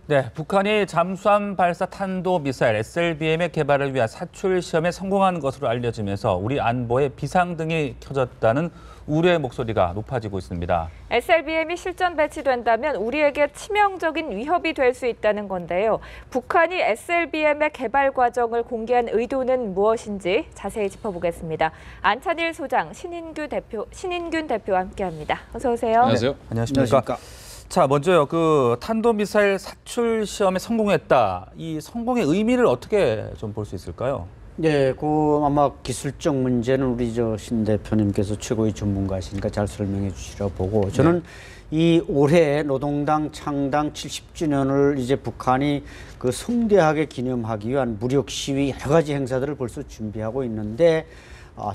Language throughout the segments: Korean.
네, 북한이 잠수함 발사 탄도미사일 SLBM의 개발을 위한 사출 시험에 성공한 것으로 알려지면서 우리 안보에 비상등이 켜졌다는 우려의 목소리가 높아지고 있습니다. SLBM이 실전 배치된다면 우리에게 치명적인 위협이 될 수 있다는 건데요. 북한이 SLBM의 개발 과정을 공개한 의도는 무엇인지 자세히 짚어보겠습니다. 안찬일 소장, 신인균 대표와 함께합니다. 어서 오세요. 안녕하세요. 네, 안녕하십니까. 자, 먼저요. 탄도미사일 사출 시험에 성공했다. 이 성공의 의미를 어떻게 좀 볼 수 있을까요? 네, 아마 기술적 문제는 우리 신 대표님께서 최고의 전문가시니까 잘 설명해 주시라 보고 저는 이 올해 노동당 창당 70주년을 이제 북한이 성대하게 기념하기 위한 무력 시위 여러 가지 행사들을 벌써 준비하고 있는데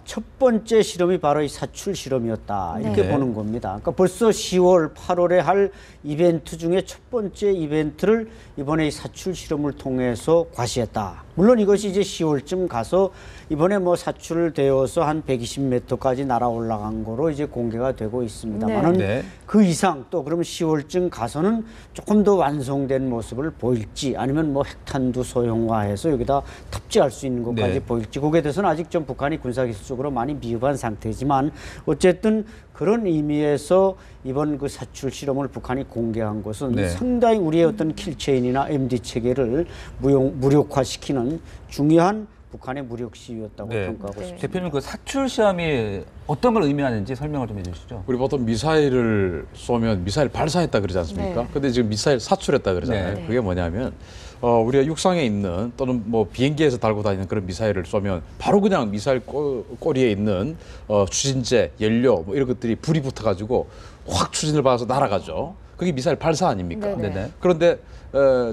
첫 번째 실험이 바로 이 사출 실험이었다 이렇게 보는 겁니다. 그러니까 벌써 10월, 8월에 할 이벤트 중에 첫 번째 이벤트를 이번에 이 사출 실험을 통해서 과시했다. 물론 이것이 이제 10월쯤 가서 이번에 사출되어서 한 120m까지 날아 올라간 거로 이제 공개가 되고 있습니다만은 그 이상 또 그러면 10월쯤 가서는 조금 더 완성된 모습을 보일지 아니면 핵탄두 소형화해서 여기다 탑재할 수 있는 것까지 보일지 거기에 대해서는 아직 좀 북한이 군사기술적으로 많이 미흡한 상태지만 어쨌든 그런 의미에서 이번 사출 실험을 북한이 공개한 것은 상당히 우리의 어떤 킬체인이나 MD 체계를 무력화시키는 중요한 북한의 무력 시위였다고 평가하고 싶습니다. 대표님, 사출 시험이 어떤 걸 의미하는지 설명을 좀 해주시죠. 우리 보통 미사일을 쏘면 미사일 발사했다 그러지 않습니까? 근데 지금 미사일 사출했다 그러잖아요. 그게 뭐냐면 우리가 육상에 있는 또는 비행기에서 달고 다니는 그런 미사일을 쏘면 바로 그냥 미사일 꼬리에 있는 추진제, 연료 이런 것들이 불이 붙어가지고 확 추진을 받아서 날아가죠. 그게 미사일 발사 아닙니까? 그런데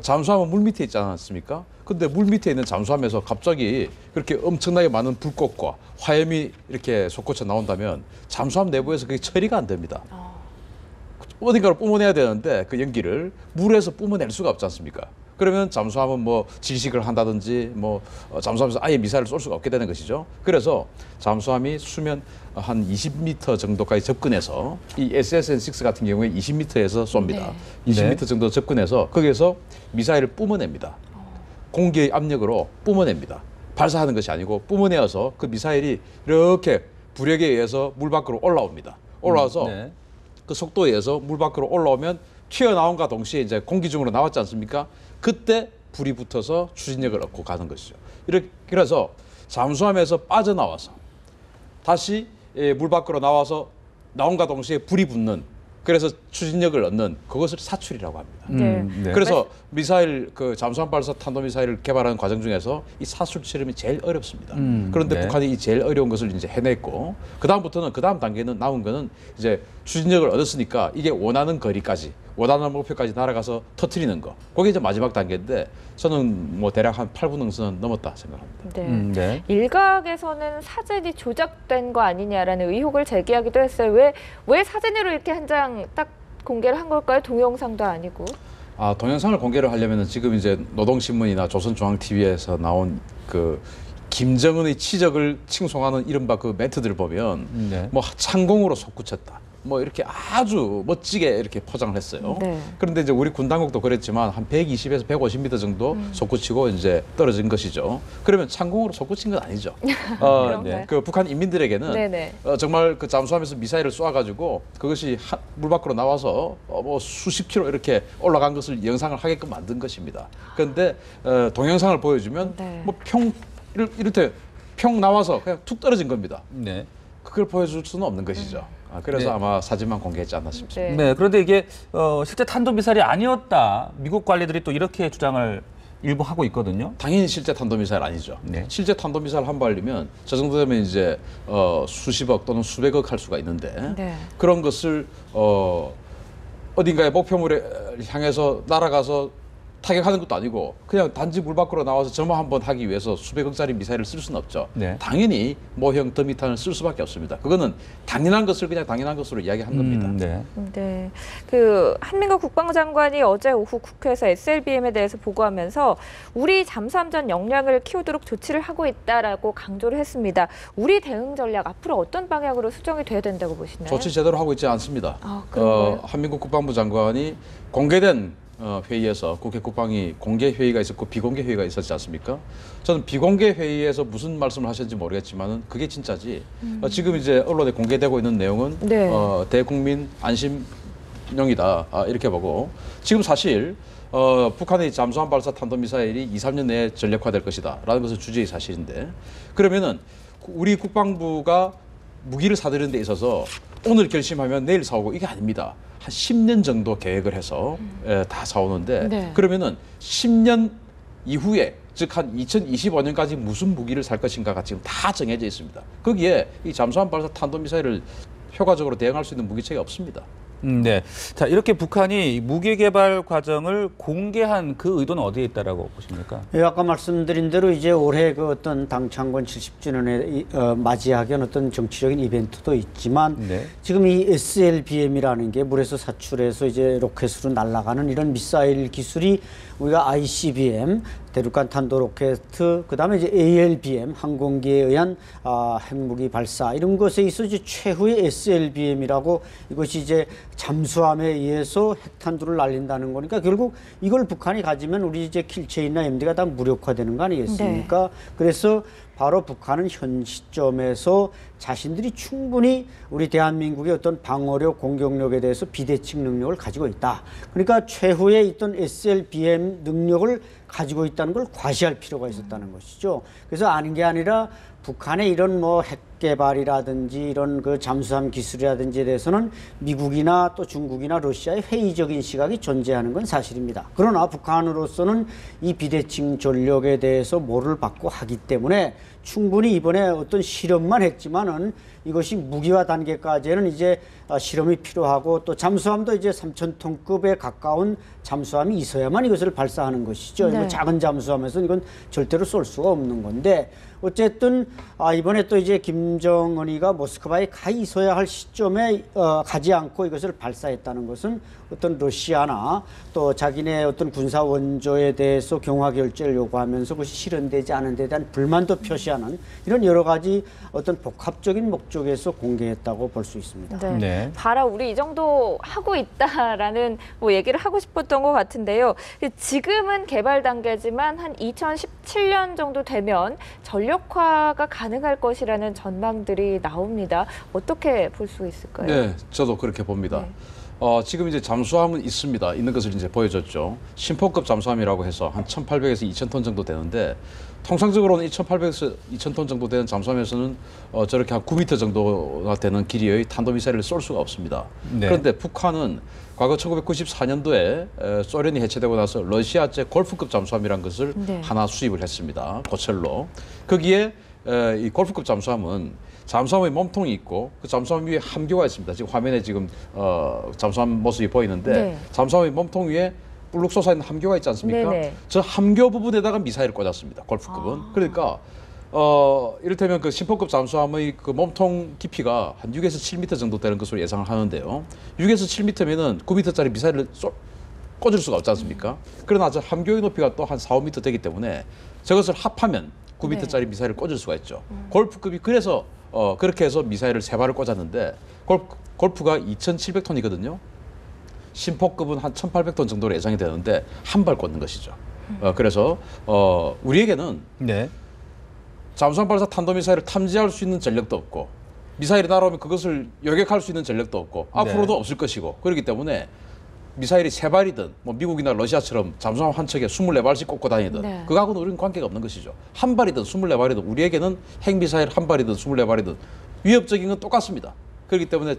잠수함은 물 밑에 있지 않았습니까? 근데 물 밑에 있는 잠수함에서 갑자기 그렇게 엄청나게 많은 불꽃과 화염이 이렇게 솟구쳐 나온다면 잠수함 내부에서 그게 처리가 안 됩니다. 어딘가로 뿜어내야 되는데 그 연기를 물에서 뿜어낼 수가 없지 않습니까? 그러면 잠수함은 질식을 한다든지 잠수함에서 아예 미사일을 쏠 수가 없게 되는 것이죠. 그래서 잠수함이 수면 한 20m 정도까지 접근해서 이 SSN-6 같은 경우에 20m에서 쏩니다. 20m 정도 접근해서 거기에서 미사일을 뿜어냅니다. 공기의 압력으로 뿜어냅니다. 발사하는 것이 아니고 뿜어내어서 그 미사일이 이렇게 부력에 의해서 물 밖으로 올라옵니다. 올라와서 그 속도에 의해서 물 밖으로 올라오면 튀어나온과 동시에 이제 공기 중으로 나왔지 않습니까? 그때 불이 붙어서 추진력을 얻고 가는 것이죠. 그래서 잠수함에서 빠져나와서 다시 물 밖으로 나온과 동시에 불이 붙는 그래서 추진력을 얻는 그것을 사출이라고 합니다. 그래서 미사일 잠수함 발사 탄도미사일을 개발하는 과정 중에서 이 사출 실험이 제일 어렵습니다. 그런데 북한이 이 제일 어려운 것을 이제 해냈고 그 다음 단계는 남은 거는 이제 추진력을 얻었으니까 이게 원하는 거리까지 원하는 목표까지 날아가서 터트리는 거. 그게 이제 마지막 단계인데 저는 대략 한 8분 능선은 넘었다 생각합니다. 일각에서는 사진이 조작된 거 아니냐라는 의혹을 제기하기도 했어요. 왜 사진으로 이렇게 한 장 딱 공개를 한 걸까요? 동영상도 아니고. 동영상을 공개를 하려면 지금 이제 노동신문이나 조선중앙TV에서 나온 김정은의 치적을 칭송하는 이른바 그 멘트들을 보면 창공으로 솟구쳤다. 이렇게 아주 멋지게 이렇게 포장을 했어요. 그런데 이제 우리 군 당국도 그랬지만 한 120에서 150m 정도 솟구치고 이제 떨어진 것이죠. 그러면 창공으로 솟구친 건 아니죠. 그 북한 인민들에게는 정말 그 잠수함에서 미사일을 쏘아가지고 그것이 물 밖으로 나와서 수십 킬로 이렇게 올라간 것을 영상을 하게끔 만든 것입니다. 그런데 동영상을 보여주면 이렇게 평 나와서 그냥 툭 떨어진 겁니다. 그걸 보여줄 수는 없는 것이죠. 그래서 아마 사진만 공개했지 않나 싶습니다. 그런데 이게 실제 탄도미사일이 아니었다. 미국 관리들이 또 이렇게 주장을 일부 하고 있거든요. 당연히 실제 탄도미사일 아니죠. 실제 탄도미사일 한 발이면 저 정도 되면 이제 수십억 또는 수백억 할 수가 있는데 그런 것을 어딘가의 목표물에 향해서 날아가서 타격하는 것도 아니고 그냥 단지 물 밖으로 나와서 점화 한번 하기 위해서 수백억짜리 미사일을 쓸 수는 없죠. 당연히 모형 더미탄을 쓸 수밖에 없습니다. 그거는 당연한 것을 그냥 당연한 것으로 이야기한 겁니다. 한민국 국방장관이 어제 오후 국회에서 SLBM에 대해서 보고하면서 우리 잠수함전 역량을 키우도록 조치를 하고 있다라고 강조를 했습니다. 우리 대응 전략 앞으로 어떤 방향으로 수정이 돼야 된다고 보시나요? 조치 제대로 하고 있지 않습니다. 그런가요? 한민국 국방부 장관이 공개된 회의에서 국회 국방위 공개 회의가 있었고 비공개 회의가 있었지 않습니까? 저는 비공개 회의에서 무슨 말씀을 하셨는지 모르겠지만은 그게 진짜지. 지금 이제 언론에 공개되고 있는 내용은 네. 대국민 안심용이다 이렇게 보고 지금 사실 북한의 잠수함 발사 탄도미사일이 2, 3년 내에 전력화될 것이다라는 것은 주제의 사실인데 그러면은 우리 국방부가 무기를 사들이는 데 있어서 오늘 결심하면 내일 사오고 이게 아닙니다. 한 10년 정도 계획을 해서 다 사오는데 네. 그러면은 10년 이후에 즉 한 2025년까지 무슨 무기를 살 것인가가 지금 다 정해져 있습니다. 거기에 이 잠수함 발사 탄도미사일을 효과적으로 대응할 수 있는 무기체가 없습니다. 네. 자, 이렇게 북한이 무기 개발 과정을 공개한 그 의도는 어디에 있다라고 보십니까? 예, 아까 말씀드린 대로 이제 올해 그 어떤 당 창건 70주년에 맞이하기 위한 어떤 정치적인 이벤트도 있지만 네. 지금 이 SLBM이라는 게 물에서 사출해서 이제 로켓으로 날아가는 이런 미사일 기술이 우리가 ICBM 대륙간 탄도 로켓, 그다음에 이제 ALBM 항공기에 의한 핵무기 발사 이런 것에 있어 이제 최후의 SLBM이라고 이것이 이제 잠수함에 의해서 핵탄두를 날린다는 거니까 결국 이걸 북한이 가지면 우리 이제 킬체인이나 MD가 다 무력화되는 거 아니겠습니까? 네. 그래서 바로 북한은 현 시점에서 자신들이 충분히 우리 대한민국의 어떤 방어력, 공격력에 대해서 비대칭 능력을 가지고 있다. 그러니까 최후에 있던 SLBM 능력을 가지고 있다는 걸 과시할 필요가 있었다는 것이죠. 그래서 아닌 게 아니라 북한의 이런 뭐 핵 개발이라든지 이런 그 잠수함 기술이라든지에 대해서는 미국이나 또 중국이나 러시아의 회의적인 시각이 존재하는 건 사실입니다. 그러나 북한으로서는 이 비대칭 전력에 대해서 뭐를 받고 하기 때문에 충분히 이번에 어떤 실험만 했지만은 이것이 무기화 단계까지는 이제 실험이 필요하고 또 잠수함도 이제 3,000톤급에 가까운 잠수함이 있어야만 이것을 발사하는 것이죠. 네. 뭐 작은 잠수함에서는 이건 절대로 쏠 수가 없는 건데 어쨌든 이번에 또 이제 김정은이가 모스크바에 가 있어야 할 시점에 가지 않고 이것을 발사했다는 것은 어떤 러시아나 또 자기네 어떤 군사 원조에 대해서 경화 결제를 요구하면서 그것이 실현되지 않은 데 대한 불만도 표시하는 이런 여러 가지 어떤 복합적인 목적에서 공개했다고 볼 수 있습니다. 네. 네. 봐라, 우리 이 정도 하고 있다라는 뭐 얘기를 하고 싶었던 것 같은데요. 지금은 개발 단계지만 한 2017년 정도 되면 전력화가 가능할 것이라는 전망들이 나옵니다. 어떻게 볼 수 있을까요? 네, 저도 그렇게 봅니다. 네. 지금 이제 잠수함은 있습니다. 있는 것을 이제 보여줬죠. 심포급 잠수함이라고 해서 한 1,800에서 2,000톤 정도 되는데 통상적으로는 1,800에서 2,000톤 정도 되는 잠수함에서는 저렇게 한 9m 정도가 되는 길이의 탄도미사일을 쏠 수가 없습니다. 네. 그런데 북한은 과거 1994년도에 소련이 해체되고 나서 러시아제 골프급 잠수함이라는 것을 네. 하나 수입을 했습니다. 고철로. 거기에 이 골프급 잠수함은 잠수함의 몸통이 있고 그 잠수함 위에 함교가 있습니다. 지금 화면에 지금 잠수함 모습이 보이는데 네. 잠수함의 몸통 위에 불룩 솟아있는 함교가 있지 않습니까? 네네. 저 함교 부분에다가 미사일을 꽂았습니다. 골프급은. 그러니까 이를테면 그 심포급 잠수함의 그 몸통 깊이가 한 6에서 7m 정도 되는 것으로 예상을 하는데요. 6에서 7m면은 9m짜리 미사일을 꽂을 수가 없지 않습니까? 그러나 저 함교의 높이가 또 한 4, 5m 되기 때문에 저것을 합하면 9m짜리 미사일을 꽂을 수가 있죠. 골프급이 그래서 그렇게 해서 미사일을 3발을 꽂았는데 골프가 2,700톤이거든요. 심포급은 한 1,800톤 정도로 예상이 되는데 한 발 꽂는 것이죠. 그래서 우리에게는 네. 잠수함 발사 탄도미사일을 탐지할 수 있는 전력도 없고 미사일이 날아오면 그것을 요격할 수 있는 전력도 없고 앞으로도 네. 없을 것이고 그렇기 때문에 미사일이 3발이든 뭐 미국이나 러시아처럼 잠수함 한 척에 24발씩 꽂고 다니든 네. 그거하고는 우리는 관계가 없는 것이죠. 한 발이든 24발이든 우리에게는 핵미사일 한 발이든 24발이든 위협적인 건 똑같습니다. 그렇기 때문에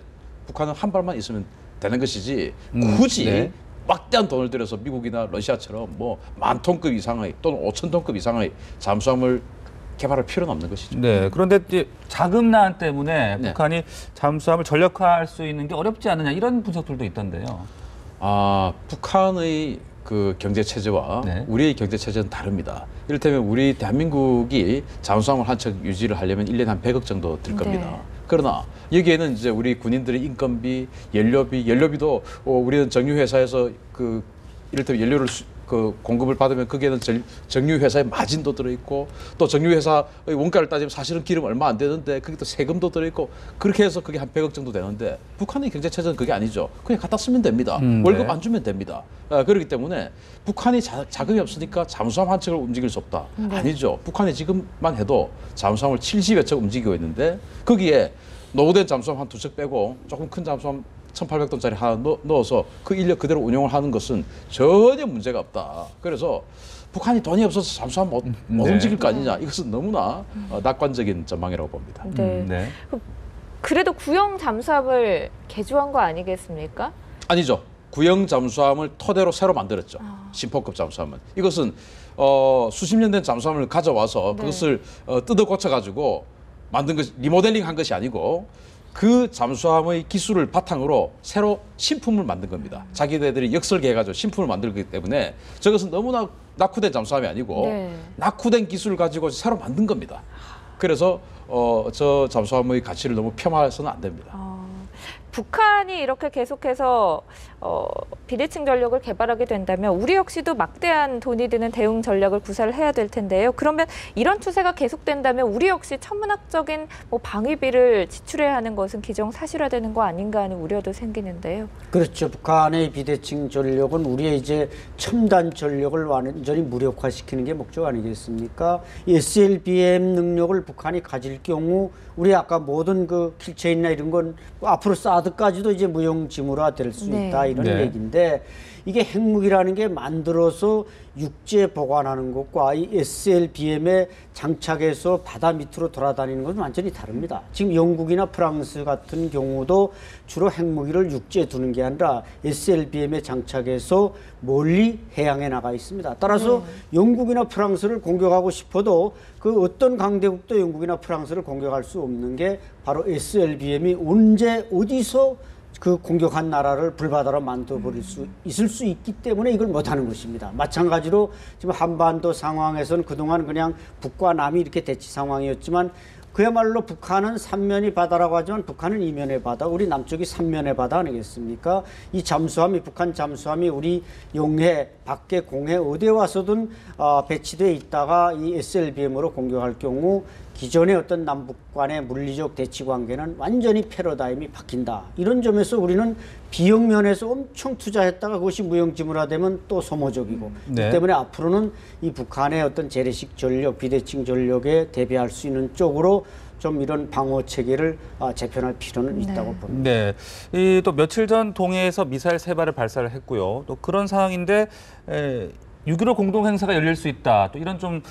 북한은 한 발만 있으면 되는 것이지 굳이 네. 막대한 돈을 들여서 미국이나 러시아처럼 뭐 10,000톤급 이상의 또는 5,000톤급 이상의 잠수함을 개발할 필요는 없는 것이죠. 네. 그런데 이제 자금난 때문에 네. 북한이 잠수함을 전력화할 수 있는 게 어렵지 않느냐 이런 분석들도 있던데요. 북한의 그 경제 체제와 네. 우리의 경제 체제는 다릅니다. 이를테면 우리 대한민국이 잠수함을 한 척 유지를 하려면 1년에 한 100억 정도 들 겁니다. 네. 그러나 여기에는 이제 우리 군인들의 인건비, 연료비도 우리는 정유회사에서 그 이를테면 연료를 그 공급을 받으면 거기에는 정유 회사의 마진도 들어있고 또 정유 회사의 원가를 따지면 사실은 기름 얼마 안 되는데 거기 또 세금도 들어있고 그렇게 해서 그게 한 100억 정도 되는데 북한의 경제 체제는 그게 아니죠. 그냥 갖다 쓰면 됩니다. 월급 네. 안 주면 됩니다. 그렇기 때문에 북한이 자금이 없으니까 잠수함 한 척을 움직일 수 없다. 아니죠. 북한이 지금만 해도 잠수함을 70여 척 움직이고 있는데 거기에 노후된 잠수함 한 2척 빼고 조금 큰 잠수함 1,800톤짜리 하나 넣어서 그 인력 그대로 운용을 하는 것은 전혀 문제가 없다. 그래서 북한이 돈이 없어서 잠수함 못 움직일 거 아니냐. 이것은 너무나 낙관적인 전망이라고 봅니다. 네. 그래도 구형 잠수함을 개조한 거 아니겠습니까? 아니죠. 구형 잠수함을 토대로 새로 만들었죠. 심포급 잠수함은. 이것은 수십 년 된 잠수함을 가져와서 그것을 뜯어 고쳐가지고 만든 것, 리모델링 한 것이 아니고 그 잠수함의 기술을 바탕으로 새로 신품을 만든 겁니다. 자기네들이 역설계해가지고 신품을 만들기 때문에 저것은 너무나 낙후된 잠수함이 아니고 낙후된 기술을 가지고 새로 만든 겁니다. 그래서 저 잠수함의 가치를 너무 폄하해서는 안 됩니다. 북한이 이렇게 계속해서 비대칭 전력을 개발하게 된다면 우리 역시도 막대한 돈이 드는 대응 전략을 구사를 해야 될 텐데요. 그러면 이런 추세가 계속된다면 우리 역시 천문학적인 방위비를 지출해야 하는 것은 기정사실화되는 거 아닌가 하는 우려도 생기는데요. 그렇죠. 북한의 비대칭 전력은 우리의 이제 첨단 전력을 완전히 무력화시키는 게 목적 아니겠습니까? 이 SLBM 능력을 북한이 가질 경우 우리 아까 모든 그 킬체인이나 이런 건 앞으로 사드까지도 이제 무용지물화 될 수 있다 이런 얘기인데 이게 핵무기라는 게 만들어서 육지에 보관하는 것과 이 SLBM에 장착해서 바다 밑으로 돌아다니는 것은 완전히 다릅니다. 지금 영국이나 프랑스 같은 경우도 주로 핵무기를 육지에 두는 게 아니라 SLBM에 장착해서 멀리 해양에 나가 있습니다. 따라서 영국이나 프랑스를 공격하고 싶어도 그 어떤 강대국도 영국이나 프랑스를 공격할 수 없는 게 바로 SLBM이 언제 어디서 그 공격한 나라를 불바다로 만들어버릴 수 있을 수 있기 때문에 이걸 못하는 것입니다. 마찬가지로 지금 한반도 상황에서는 그동안 그냥 북과 남이 이렇게 대치 상황이었지만 그야말로 북한은 삼면이 바다라고 하지만 북한은 이면의 바다, 우리 남쪽이 삼면의 바다 아니겠습니까? 이 잠수함이 북한 잠수함이 우리 용해, 밖에 공해 어디에 와서든 배치되어 있다가 이 SLBM으로 공격할 경우 기존의 어떤 남북 간의 물리적 대치 관계는 완전히 패러다임이 바뀐다. 이런 점에서 우리는 비용 면에서 엄청 투자했다가 그것이 무용지물화되면 또 소모적이고 그렇기 때문에 앞으로는 이 북한의 어떤 재래식 전력, 비대칭 전력에 대비할 수 있는 쪽으로 좀 이런 방어 체계를 재편할 필요는 있다고 봅니다. 네, 이 또 며칠 전 동해에서 미사일 3발을 발사를 했고요. 또 그런 상황인데 6.15 공동행사가 열릴 수 있다. 또 이런 좀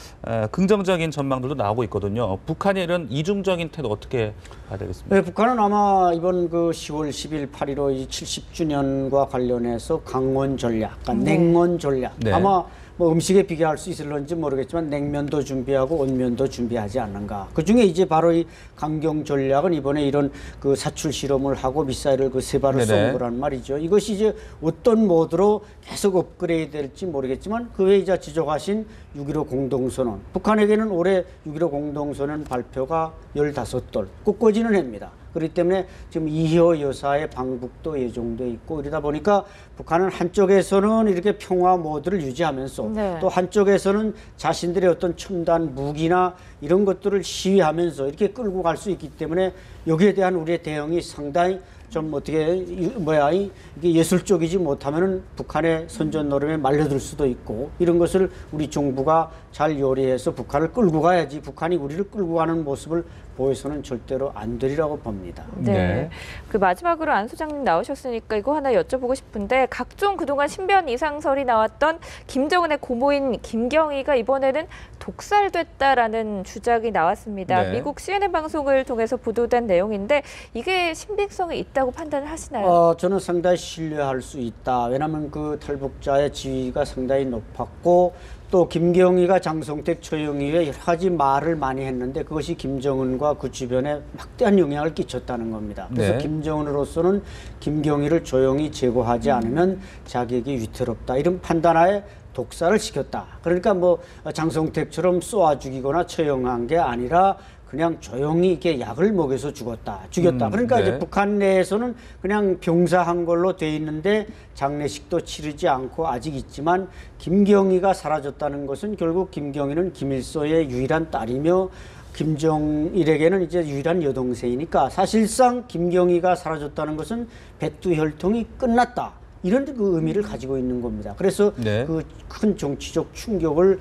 긍정적인 전망들도 나오고 있거든요. 북한의 이런 이중적인 태도 어떻게 봐야 되겠습니까? 네, 북한은 아마 이번 그 10월 10일 8.15 70주년과 관련해서 강원 전략, 그러니까 냉원 전략. 아마 뭐 음식에 비교할 수 있을런지 모르겠지만 냉면도 준비하고 온면도 준비하지 않는가. 그중에 이제 바로 이 강경 전략은 이번에 이런 그 사출 실험을 하고 미사일을 그 3발을 쏜 거란 말이죠. 이것이 이제 어떤 모드로 계속 업그레이드 될지 모르겠지만 그 회의자 지적하신 6.15 공동선언. 북한에게는 올해 6.15 공동선언 발표가 15돌, 꺾어지는 해입니다. 그렇기 때문에 지금 이희호 여사의 방북도 예정돼 있고 이러다 보니까 북한은 한쪽에서는 이렇게 평화 모드를 유지하면서 또 한쪽에서는 자신들의 어떤 첨단 무기나 이런 것들을 시위하면서 이렇게 끌고 갈 수 있기 때문에 여기에 대한 우리의 대응이 상당히 좀 어떻게 이게 예술적이지 못하면은 북한의 선전 노름에 말려들 수도 있고 이런 것을 우리 정부가 잘 요리해서 북한을 끌고 가야지 북한이 우리를 끌고 가는 모습을 보여서는 절대로 안 되리라고 봅니다. 네. 그 마지막으로 안 소장님 나오셨으니까 이거 하나 여쭤보고 싶은데 각종 그동안 신변 이상설이 나왔던 김정은의 고모인 김경희가 이번에는 독살됐다라는 주장이 나왔습니다. 미국 CNN 방송을 통해서 보도된 내용인데 이게 신빙성이 있다고 판단을 하시나요? 저는 상당히 신뢰할 수 있다. 왜냐하면 그 탈북자의 지위가 상당히 높았고 또 김경희가 장성택 초영위에 여러 가지 말을 많이 했는데 그것이 김정은과 그 주변에 막대한 영향을 끼쳤다는 겁니다. 그래서 김정은으로서는 김경희를 조용히 제거하지 않으면 자기에게 위태롭다. 이런 판단하에 독살을 시켰다. 그러니까 뭐 장성택처럼 쏘아 죽이거나 처형한 게 아니라 그냥 조용히 이렇게 약을 먹여서 죽였다. 그러니까 네. 이제 북한 내에서는 그냥 병사한 걸로 돼 있는데 장례식도 치르지 않고 아직 있지만 김경희가 사라졌다는 것은 결국 김경희는 김일소의 유일한 딸이며 김정일에게는 이제 유일한 여동생이니까 사실상 김경희가 사라졌다는 것은 백두혈통이 끝났다. 이런 그 의미를 가지고 있는 겁니다. 그래서 네. 그 큰 정치적 충격을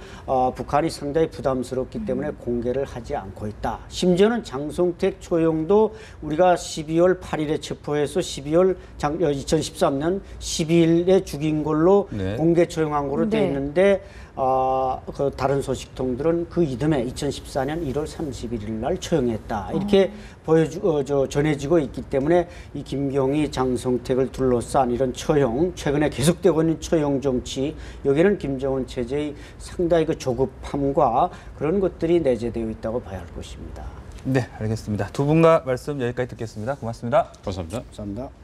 북한이 상당히 부담스럽기 때문에 공개를 하지 않고 있다. 심지어는 장성택 초용도 우리가 12월 8일에 체포해서 2013년 12일에 죽인 걸로 네. 공개 처형한 걸로 돼 네. 있는데 그 다른 소식통들은 그 이듬해 2014년 1월 31일 날 처형했다. 이렇게 전해지고 있기 때문에 이 김경희, 장성택을 둘러싼 이런 처형, 최근에 계속되고 있는 처형 정치, 여기는 김정은 체제의 상당히 그 조급함과 그런 것들이 내재되어 있다고 봐야 할 것입니다. 네, 알겠습니다. 두 분과 말씀 여기까지 듣겠습니다. 고맙습니다. 감사합니다. 감사합니다.